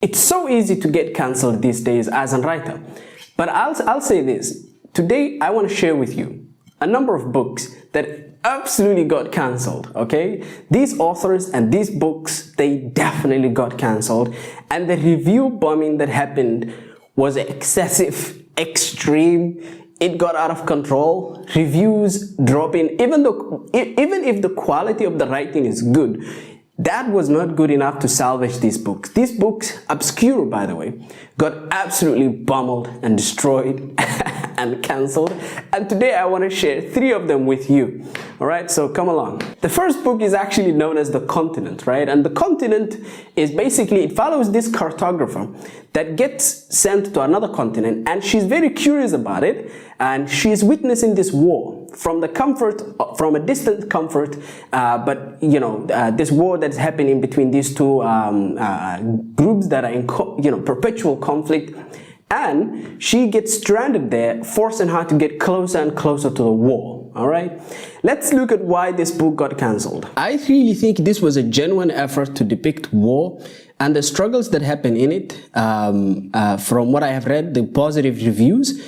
It's so easy to get cancelled these days as a writer. But I'll say this. Today, I want to share with you a number of books that absolutely got cancelled, okay? These authors and these books, they definitely got cancelled. And the review bombing that happened was excessive, extreme. It got out of control. Reviews dropping. Even if the quality of the writing is good, that was not good enough to salvage these books. These books, obscure by the way, got absolutely bummeled and destroyed and cancelled. And today I want to share 3 of them with you. Alright, so come along. The first book is actually known as The Continent, right? And The Continent is basically, it follows this cartographer that gets sent to another continent, and she's very curious about it, and she's witnessing this war from a distant comfort, but you know, this war that's happening between these two groups that are in perpetual conflict. And she gets stranded there, forcing her to get closer and closer to the wall. All right, let's look at why this book got cancelled. I really think this was a genuine effort to depict war and the struggles that happen in it. From what I have read, the positive reviews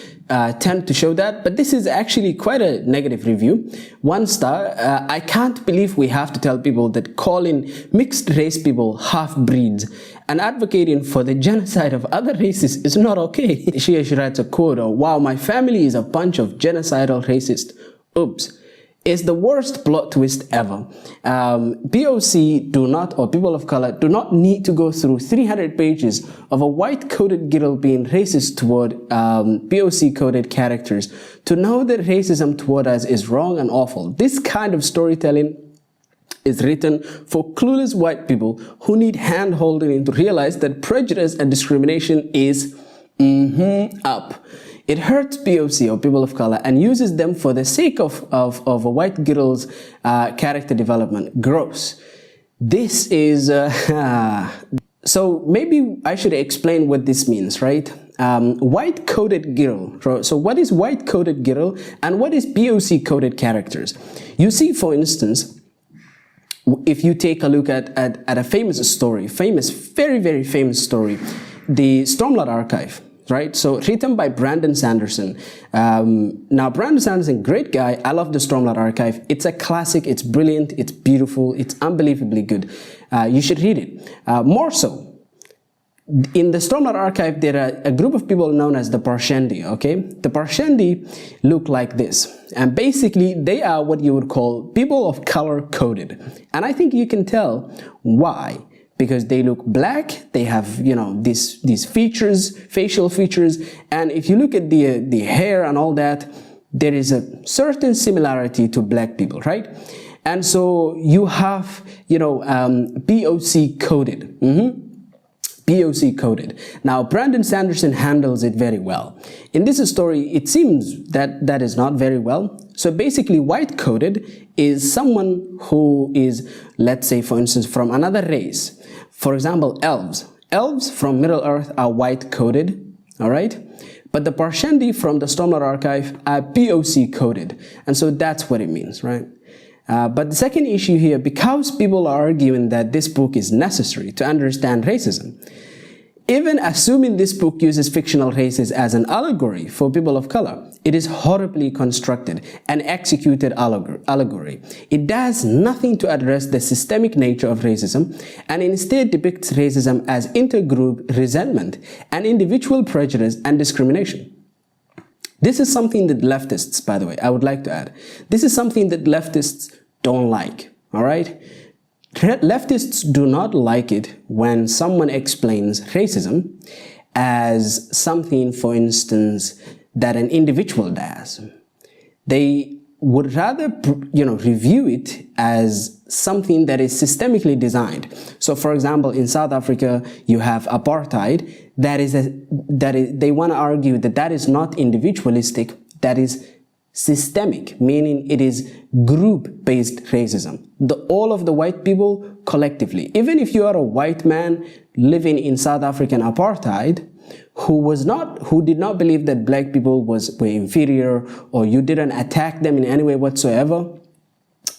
tend to show that, but this is actually quite a negative review. 1 star. I can't believe we have to tell people that calling mixed race people half-breeds and advocating for the genocide of other races is not okay. She writes a quote, "Wow, my family is a bunch of genocidal racists. Oops." It's the worst plot twist ever. POC or people of color do not need to go through 300 pages of a white-coded girl being racist toward POC-coded characters to know that racism toward us is wrong and awful. This kind of storytelling is written for clueless white people who need hand-holding to realize that prejudice and discrimination is up. It hurts POC or people of color and uses them for the sake of a white girl's character development. Gross. This is... So maybe I should explain what this means, right? White-coded girl. So what is white-coded girl and what is POC-coded characters? You see, for instance, if you take a look at a famous story, very, very famous story, the Stormlight Archive. Right, so written by Brandon Sanderson. Now, Brandon Sanderson, great guy. I love the Stormlight Archive. It's a classic. It's brilliant. It's beautiful. It's unbelievably good. You should read it. More so, in the Stormlight Archive, there are a group of people known as the Parshendi. Okay, the Parshendi look like this, and basically they are what you would call people of color coded. And I think you can tell why. Because they look black, they have, you know, these features, facial features, and if you look at the hair and all that, there is a certain similarity to black people, right? And so you have, you know, POC coded. POC coded. Now, Brandon Sanderson handles it very well. In this story, it seems that is not very well. So basically, white coded is someone who is, let's say, for instance, from another race. For example, elves. Elves from Middle Earth are white coded, all right? But the Parshendi from the Stormlight Archive are POC coded. And so that's what it means, right? But the second issue here, because people are arguing that this book is necessary to understand racism, even assuming this book uses fictional races as an allegory for people of color, it is horribly constructed and executed allegory. It does nothing to address the systemic nature of racism and instead depicts racism as intergroup resentment and individual prejudice and discrimination. This is something that leftists, by the way, I would like to add, this is something that leftists don't like, all right? Leftists do not like it when someone explains racism as something, for instance, that an individual does. They would rather, you know, review it as something that is systemically designed. So, for example, in South Africa, you have apartheid. They want to argue that is not individualistic. That is systemic, meaning it is group-based racism. All of the white people collectively. Even if you are a white man living in South African apartheid, who did not believe that black people were inferior, or you didn't attack them in any way whatsoever,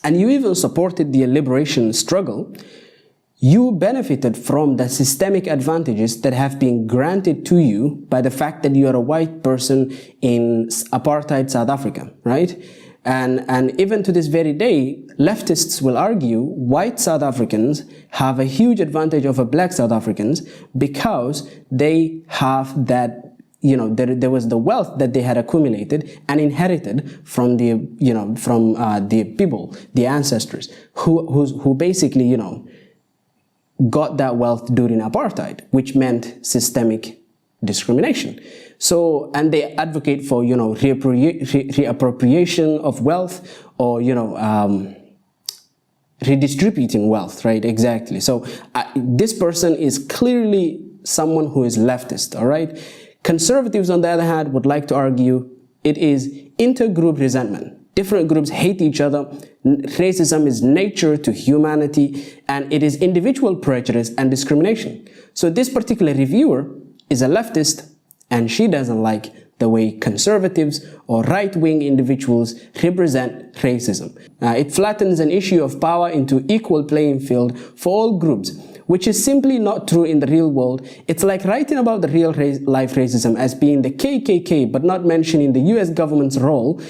and you even supported the liberation struggle, you benefited from the systemic advantages that have been granted to you by the fact that you are a white person in apartheid South Africa, right? And even to this very day, leftists will argue white South Africans have a huge advantage over black South Africans because they have that, you know, there was the wealth that they had accumulated and inherited from the, you know, from the people, the ancestors, who basically, you know, got that wealth during apartheid, which meant systemic discrimination. So, and they advocate for, you know, reappropriation of wealth, or, you know, redistributing wealth, right? Exactly. So this person is clearly someone who is leftist, all right? Conservatives, on the other hand, would like to argue it is intergroup resentment. Different groups hate each other. Racism is nature to humanity, and it is individual prejudice and discrimination. So this particular reviewer is a leftist, and she doesn't like the way conservatives or right-wing individuals represent racism. It flattens an issue of power into equal playing field for all groups, which is simply not true in the real world. It's like writing about the real life racism as being the KKK, but not mentioning the US government's role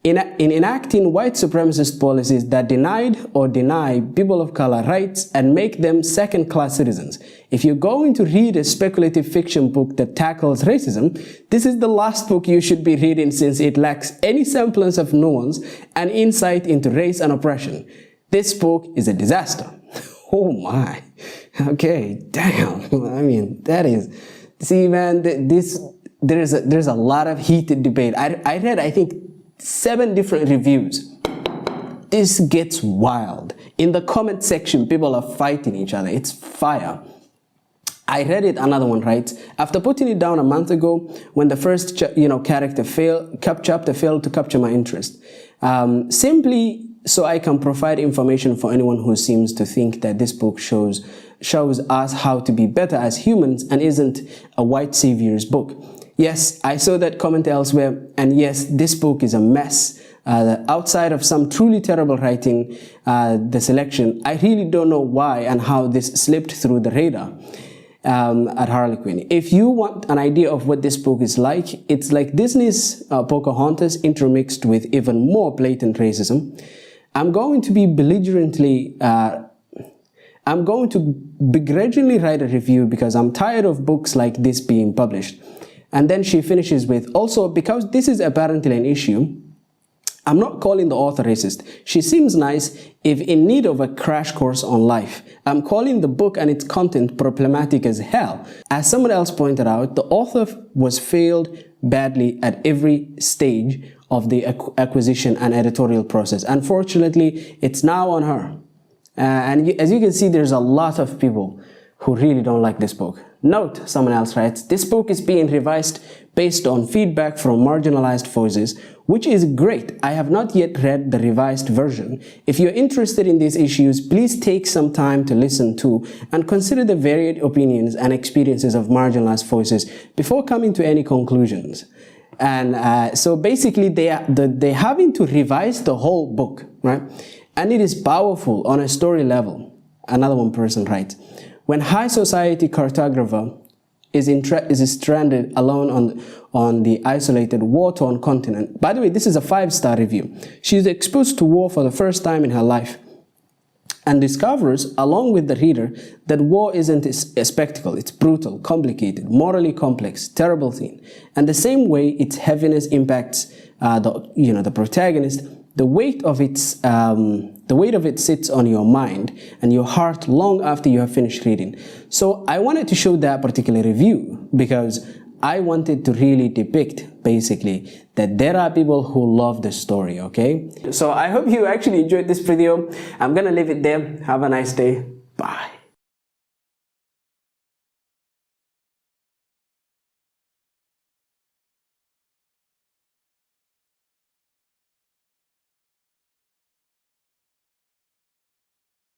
in enacting white supremacist policies that denied or deny people of color rights and make them second-class citizens. If you're going to read a speculative fiction book that tackles racism, this is the last book you should be reading, since it lacks any semblance of nuance and insight into race and oppression. This book is a disaster. Oh my. Okay, damn. I mean, that is... See, man, there's a lot of heated debate. I read, I think, 7 different reviews. This gets wild. In the comment section, people are fighting each other. It's fire. I read it, another one writes, after putting it down a month ago, when the first chapter failed to capture my interest, simply so I can provide information for anyone who seems to think that this book shows us how to be better as humans and isn't a white savior's book. Yes, I saw that comment elsewhere, and yes, this book is a mess. Outside of some truly terrible writing, the selection, I really don't know why and how this slipped through the radar at Harlequin. If you want an idea of what this book is like, it's like Disney's Pocahontas intermixed with even more blatant racism. I'm going to begrudgingly write a review because I'm tired of books like this being published. And then she finishes with, also, because this is apparently an issue, I'm not calling the author racist. She seems nice if in need of a crash course on life. I'm calling the book and its content problematic as hell. As someone else pointed out, the author was failed badly at every stage of the acquisition and editorial process. Unfortunately, it's now on her. And as you can see, there's a lot of people who really don't like this book. Note, someone else writes, this book is being revised based on feedback from marginalized voices, which is great. I have not yet read the revised version. If you're interested in these issues, please take some time to listen to and consider the varied opinions and experiences of marginalized voices before coming to any conclusions. And so basically they're having to revise the whole book, right? And it is powerful on a story level. Another one person writes, when high society cartographer is stranded alone on the isolated war-torn continent. By the way, this is a 5-star review. She is exposed to war for the first time in her life and discovers, along with the reader, that war isn't a spectacle. It's brutal, complicated, morally complex, terrible thing. And the same way its heaviness impacts the protagonist, the weight of it sits on your mind and your heart long after you have finished reading. So I wanted to show that particular review because I wanted to really depict, basically, that there are people who love the story, okay? So I hope you actually enjoyed this video. I'm gonna leave it there. Have a nice day. Bye.